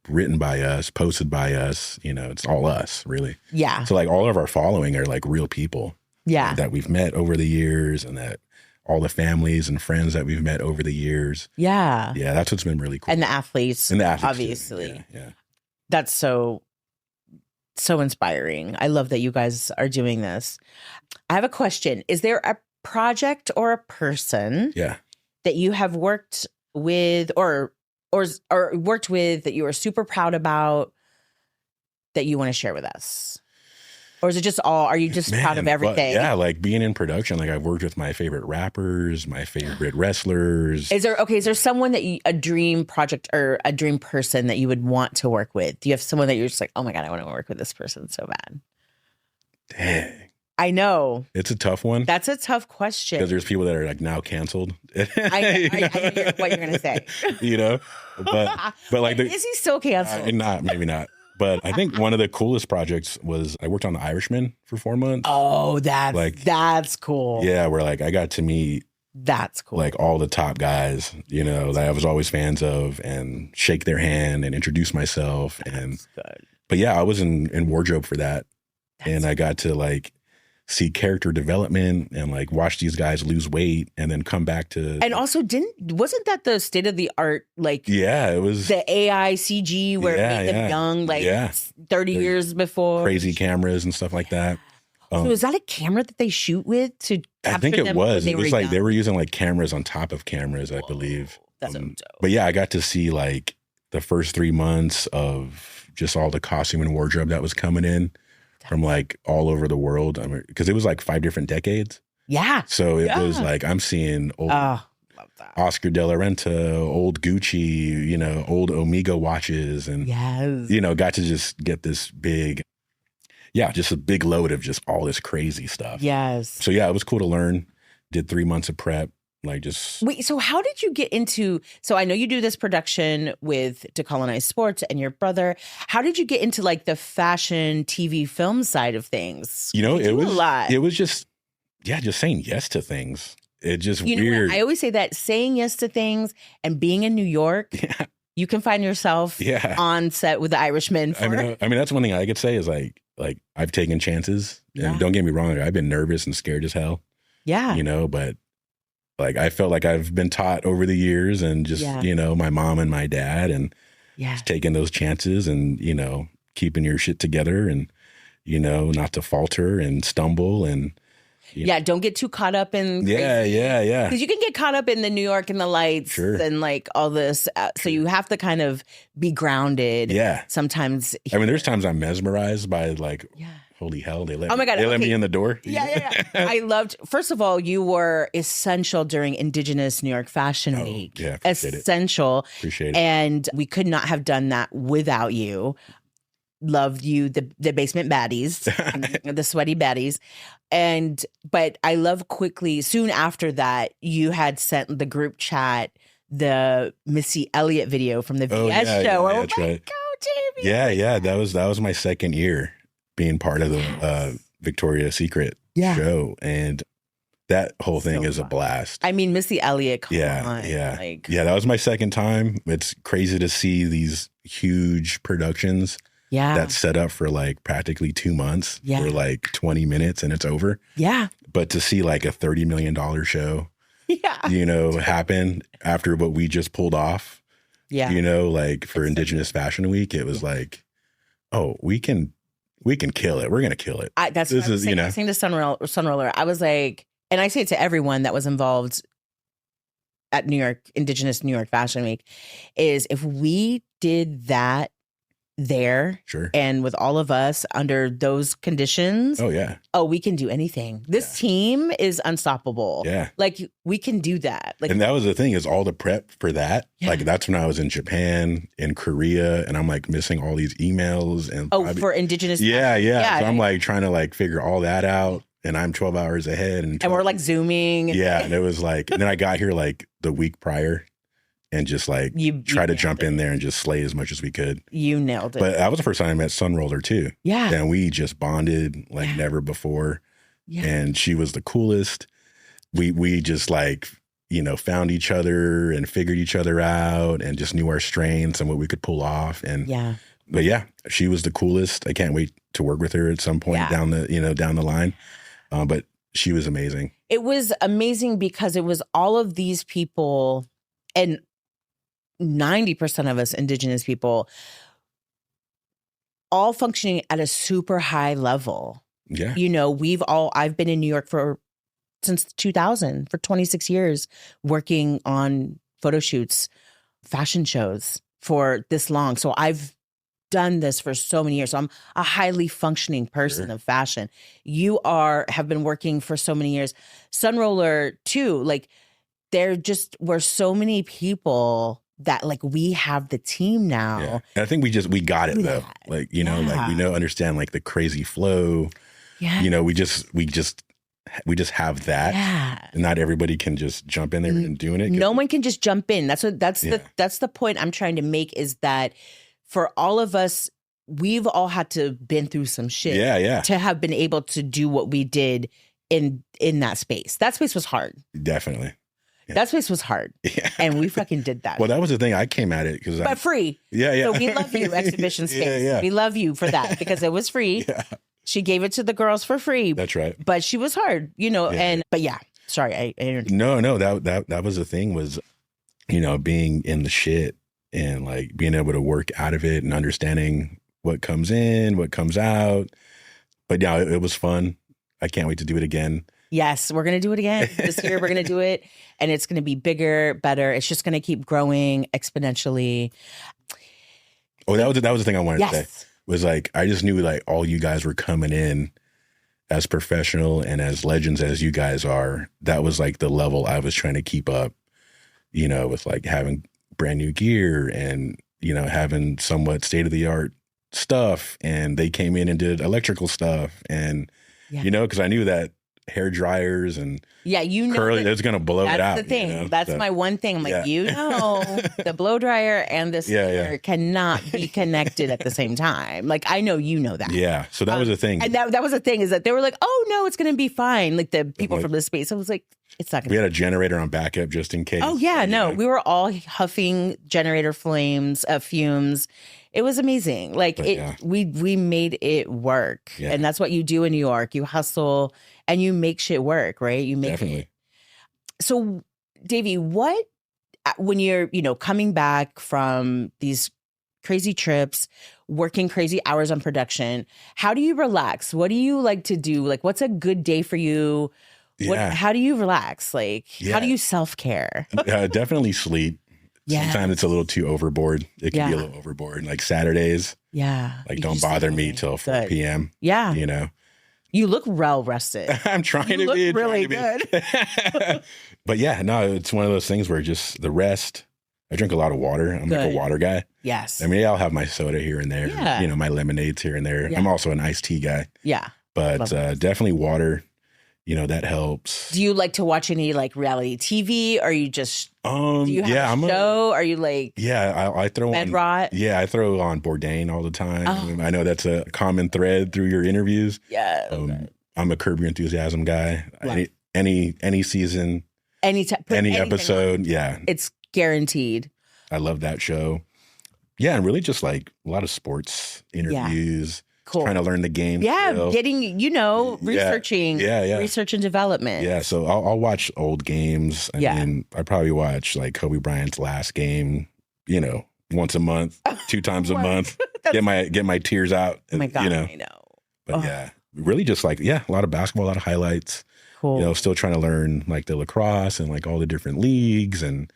written by us, posted by us, you know, it's all us really. Yeah. So like all of our following are like real people that we've met over the years and that all the families and friends that we've met over the years. Yeah. Yeah, that's what's been really cool. And the athletes. Obviously. Yeah. That's so inspiring. I love that you guys are doing this. I have a question. Is there a project or a person that you have worked with or worked with that you are super proud about that you want to share with us? Or is it just are you just proud of everything? Yeah, like being in production, like I've worked with my favorite rappers, my favorite wrestlers. Is there someone that a dream project or a dream person that you would want to work with? Do you have someone that you're just like, oh my God, I want to work with this person so bad? Dang. I know. It's a tough one. That's a tough question. Because there's people that are like now canceled. I hear what you're going to say. You know? But like. Is he still canceled? Maybe not. But I think one of the coolest projects was I worked on The Irishman for 4 months. Oh, that's cool. Yeah, where like I got to meet like all the top guys, you know, that I was always fans of and shake their hand and introduce myself. That's good. But yeah, I was in wardrobe for that. And I got to like see character development and like watch these guys lose weight and then come back to. And also wasn't that the state of the art? Like, yeah, it was the AI CG where it made them young, like 30 years before. Crazy cameras and stuff like that. So is that a camera that they shoot with to capture I think it them was. when It was were like young? they were using like cameras on top of cameras, I believe. That's so dope. But yeah, I got to see like the first 3 months of just all the costume and wardrobe that was coming in from like all over the world. I mean, because it was like 5 different decades. Yeah. So it was like I'm seeing old Oscar de la Renta, old Gucci, you know, old Omega watches, and you know, got to just get this big. Yeah, just a big load of just all this crazy stuff. Yes. So yeah, it was cool to learn. Did 3 months of prep, like just. Wait, so how did you get into, so I know you do this production with Decolonize Sports and your brother. How did you get into like the fashion TV film side of things? You know, it was a lot. It was just, just saying yes to things. It just you weird. Know what? I always say that saying yes to things and being in New York, you can find yourself on set with the Irishmen. I mean, that's one thing I could say is like I've taken chances, and don't get me wrong, I've been nervous and scared as hell. Yeah. You know, but like I felt like I've been taught over the years, and just, you know, my mom and my dad, and just taking those chances, and, you know, keeping your shit together, and, you know, not to falter and stumble, and don't get too caught up in crazy. Because you can get caught up in the New York and the lights and like all this. So you have to kind of be grounded. Yeah. Sometimes. I mean, there's times I'm mesmerized by like, holy hell, they let me in the door. Yeah. I loved, first of all, you were essential during Indigenous New York Fashion Week. Yeah. Essential. Appreciate it. And we could not have done that without you. Loved you, the basement baddies, the sweaty baddies. But I love quickly, soon after that, you had sent the group chat the Missy Elliott video from the VS show. Yeah, that's right. Go, Davy. Yeah. That was my second year being part of the Victoria's Secret show. And that whole thing is a blast. I mean, Missy Elliott, come on. Yeah. That was my second time. It's crazy to see these huge productions. Yeah. That's set up for like practically 2 months for like 20 minutes and it's over. Yeah. But to see like a $30 million show, you know, happen after what we just pulled off, you know, like for Indigenous Fashion Week, it was like, oh, we can kill it. We're going to kill it. That's what I was saying, saying to Sunroller. I was like, and I say it to everyone that was involved at Indigenous New York Fashion Week, is if we did that there and with all of us under those conditions, we can do anything. This team is unstoppable. Like we can do that. Like, and that was the thing, is all the prep for that. Like that's when I was in Japan, in Korea, and I'm like missing all these emails and for Indigenous. So I'm like trying to like figure all that out, and I'm 12 hours ahead, and we're like zooming. And it was like, and then I got here like the week prior. And just like try to jump in there and just slay as much as we could. You nailed it. But that was the first time I met Sunroller too. Yeah. And we just bonded like never before. Yeah. And she was the coolest. We just like, you know, found each other and figured each other out and just knew our strengths and what we could pull off. And but she was the coolest. I can't wait to work with her at some point down the line. But she was amazing. It was amazing because it was all of these people, and 90% of us Indigenous people, all functioning at a super high level. Yeah. You know, I've been in New York since 2000, for 26 years, working on photo shoots, fashion shows for this long. So I've done this for so many years. So I'm a highly functioning person of fashion. You have been working for so many years. Sunroller too, like there just were so many people that like we have the team now. Yeah. And I think we got it though. Like, you know, like we understand like the crazy flow. Yeah. You know, we just have that. Yeah. And not everybody can just jump in there and doing it. No one can just jump in. That's the point I'm trying to make, is that for all of us, we've all had to been through some shit to have been able to do what we did in that space. That space was hard. Definitely. Yeah. That space was hard. Yeah. And we fucking did that. Well, that was the thing. I came at it but free. Yeah. So we love you, Exhibition Space. We love you for that because it was free. She gave it to the girls for free. That's right. But she was hard, but yeah, sorry. I No, that was the thing was, being in the shit and like being able to work out of it and understanding what comes in, what comes out. But yeah, it was fun. I can't wait to do it again. Yes, we're going to do it again this year. We're going to do it and it's going to be bigger, better. It's just going to keep growing exponentially. Oh, that was the thing I wanted to say. Was like, I just knew like all you guys were coming in as professional and as legends as you guys are. That was like the level I was trying to keep up, with like having brand new gear and, having somewhat state of the art stuff. And they came in and did electrical stuff and, because I knew that hair dryers and curly, it's going to blow it out. That's the thing. That's my one thing. I'm like, the blow dryer and this hair cannot be connected at the same time. Like, I know that. Yeah. So that was the thing. And that was the thing is that they were like, oh, no, it's going to be fine. Like the people from the space. I was like, it's not going to be. We had a generator on backup just in case. Oh, yeah. No, we were all huffing generator fumes. It was amazing. Like we made it work. Yeah. And that's what you do in New York. You hustle and you make shit work, right? You make Definitely. It. So, Davy, when you're, coming back from these crazy trips, working crazy hours on production, how do you relax? What do you like to do? Like, what's a good day for you? How do you relax? Like, how do you self-care? Definitely sleep. Yeah. Sometimes it's a little too overboard. It can be a little overboard. Like Saturdays. Yeah. Like don't bother me till 4 p.m. Yeah. You look well rested. I'm trying to be. You look really good. But yeah, no, it's one of those things where just the rest. I drink a lot of water. I'm like a water guy. Yes. I mean, I'll have my soda here and there. Yeah. My lemonades here and there. Yeah. I'm also an iced tea guy. Yeah. But definitely water. That helps. Do you like to watch any like reality TV? Or you just do you have a show? Are you like I throw Med on Rot? Yeah, I throw on Bourdain all the time. I know that's a common thread through your interviews. Yeah. I'm a Curb Your Enthusiasm guy. Any season, any episode, it's guaranteed. I love that show. Yeah, and really just like a lot of sports interviews. Cool. Trying to learn the game. Yeah, getting, researching. Research and development. Yeah, so I'll watch old games. I mean, I probably watch like Kobe Bryant's last game, once a month, 2 times a month. Get my tears out. Oh my God, I know. But really just like, a lot of basketball, a lot of highlights. Cool. Still trying to learn like the lacrosse and like all the different leagues and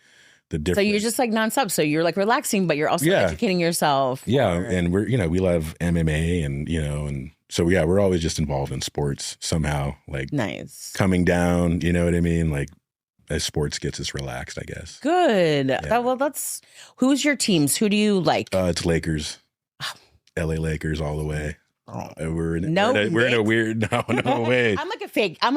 the different. So you're just like nonstop. So you're like relaxing, but you're also educating yourself. Yeah. And we're, we love MMA and, and so we're always just involved in sports somehow, like nice coming down, you know what I mean? Like as sports gets us relaxed, I guess. Good. Yeah. Who's your teams? Who do you like? It's Lakers, LA Lakers all the way. Oh. We're in a weird no way. I'm like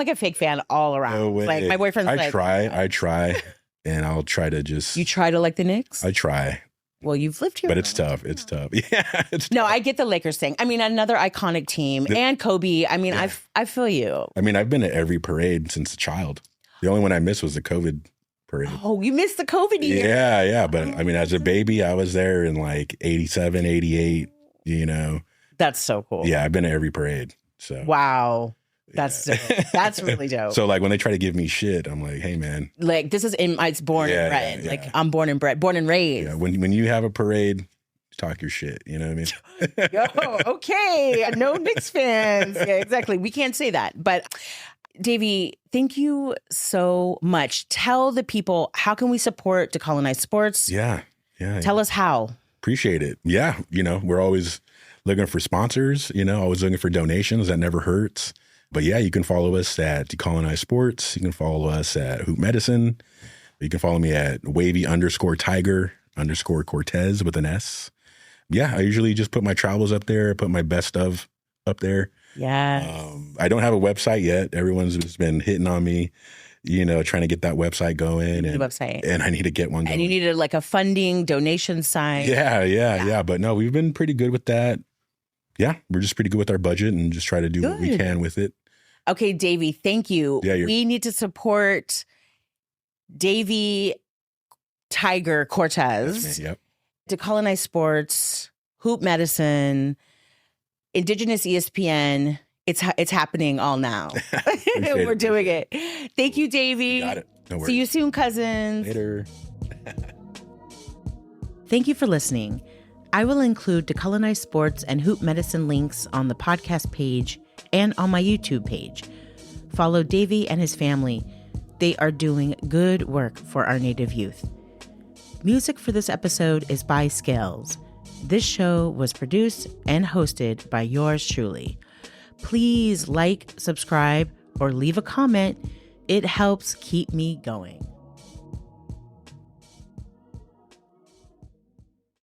a fake fan all around. No way. Like my boyfriend's I try. And I'll try to just... You try to like the Knicks? I try. Well, you've lived here. But it's tough. It's tough. Yeah. No, I get the Lakers thing. I mean, another iconic team. And Kobe. I mean, I feel you. I mean, I've been at every parade since a child. The only one I missed was the COVID parade. Oh, you missed the COVID year. Yeah. But I mean, as a baby, I was there in like 87, 88, That's so cool. Yeah, I've been to every parade. So wow. That's dope. That's really dope. So like when they try to give me shit, I'm like, hey man. Like this is it's born and bred. Like I'm born and raised. Yeah, when you have a parade, talk your shit. You know what I mean? Yo, okay. No Knicks fans. Yeah, exactly. We can't say that. But Davy, thank you so much. Tell the people, how can we support Decolonize Sports? Yeah. Tell us how. Appreciate it. Yeah. We're always looking for sponsors, always looking for donations. That never hurts. But yeah, you can follow us at Decolonize Sports. You can follow us at Hoop Medicine. You can follow me at Wavy_Tiger_Cortes with an S. Yeah, I usually just put my travels up there, put my best of up there. Yeah. I don't have a website yet. Everyone's just been hitting on me, trying to get that website going. And I need to get one going. And you needed like a funding donation site. Yeah. But no, we've been pretty good with that. Yeah, we're just pretty good with our budget and just try to do what we can with it. Okay, Davy, thank you. Yeah, we need to support Davy Tiger Cortes, Yep. Decolonize Sports, Hoop Medicine. Indigenous ESPN. It's happening all now. We're doing it. Thank you, Davy. You got it. No worries. See you soon, cousins. Later. Thank you for listening. I will include Decolonize Sports and Hoop Medicine links on the podcast page and on my YouTube page. Follow Davy and his family. They are doing good work for our Native youth. Music for this episode is by Scales. This show was produced and hosted by yours truly. Please like, subscribe, or leave a comment. It helps keep me going.